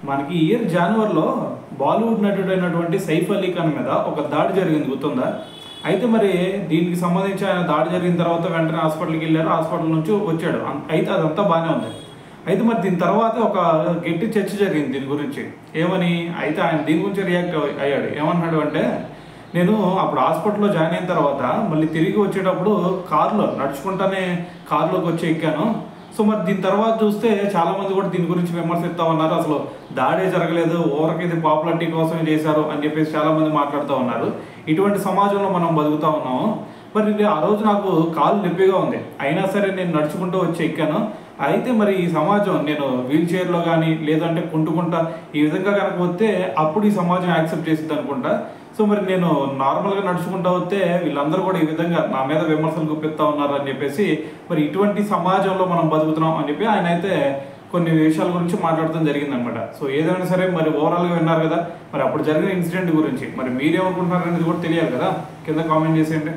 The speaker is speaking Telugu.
మనకి ఈ ఇయర్ జనవరిలో బాలీవుడ్ నటుడైనటువంటి సైఫ్ అలీ ఖాన్ మీద ఒక దాడి జరిగింది, గుర్తుందా? అయితే మరి దీనికి సంబంధించి ఆయన దాడి జరిగిన తర్వాత వెంటనే హాస్పిటల్కి వెళ్ళారు, హాస్పిటల్ నుంచి వచ్చాడు. అయితే అదంతా బాగానే ఉంది. అయితే మరి దీని తర్వాత ఒక గట్టి చర్చ జరిగింది దీని గురించి. ఏమని? అయితే ఆయన దీని గురించి రియాక్ట్ అయ్యాడు. ఏమన్నాడు అంటే, నేను అప్పుడు హాస్పిటల్లో జాయిన్ అయిన తర్వాత మళ్ళీ తిరిగి వచ్చేటప్పుడు కారులో నడుచుకుంటానే కారులోకి వచ్చి ఎక్కాను. సో మరి దీని తర్వాత చూస్తే చాలామంది కూడా దీని గురించి విమర్శిస్తూ ఉన్నారు. అసలు దాడే జరగలేదు, ఓవరికి ఇది పాపులారిటీ కోసమే చేశారు అని చెప్పేసి చాలామంది మాట్లాడుతూ ఉన్నారు. ఇటువంటి సమాజంలో మనం బతుకుతూ ఉన్నాము. మరి ఆ రోజు నాకు కాలు నొప్పిగా ఉంది, అయినా సరే నేను నడుచుకుంటూ వచ్చి ఎక్కాను. అయితే మరి ఈ సమాజం, నేను వీల్ చైర్లో కానీ లేదంటే కుంటుకుంటా ఈ విధంగా కనుక వస్తే అప్పుడు ఈ సమాజం యాక్సెప్ట్ చేసింది అనుకుంటా. సో మరి నేను నార్మల్గా నడుచుకుంటూ వస్తే వీళ్ళందరూ కూడా ఈ విధంగా నా మీద విమర్శలు గుప్పిస్తూ ఉన్నారు అని చెప్పేసి, మరి ఇటువంటి సమాజంలో మనం బతుకుతున్నాం అని చెప్పి ఆయన అయితే కొన్ని విషయాల గురించి మాట్లాడటం జరిగిందనమాట. సో ఏదైనా సరే మరి ఓవరాల్గా విన్నారు కదా, మరి అప్పుడు జరిగిన ఇన్సిడెంట్ గురించి మరి మీరేమనుకుంటున్నారు అనేది కూడా తెలియాలి కదా, కింద కామెంట్ చేసేయండి.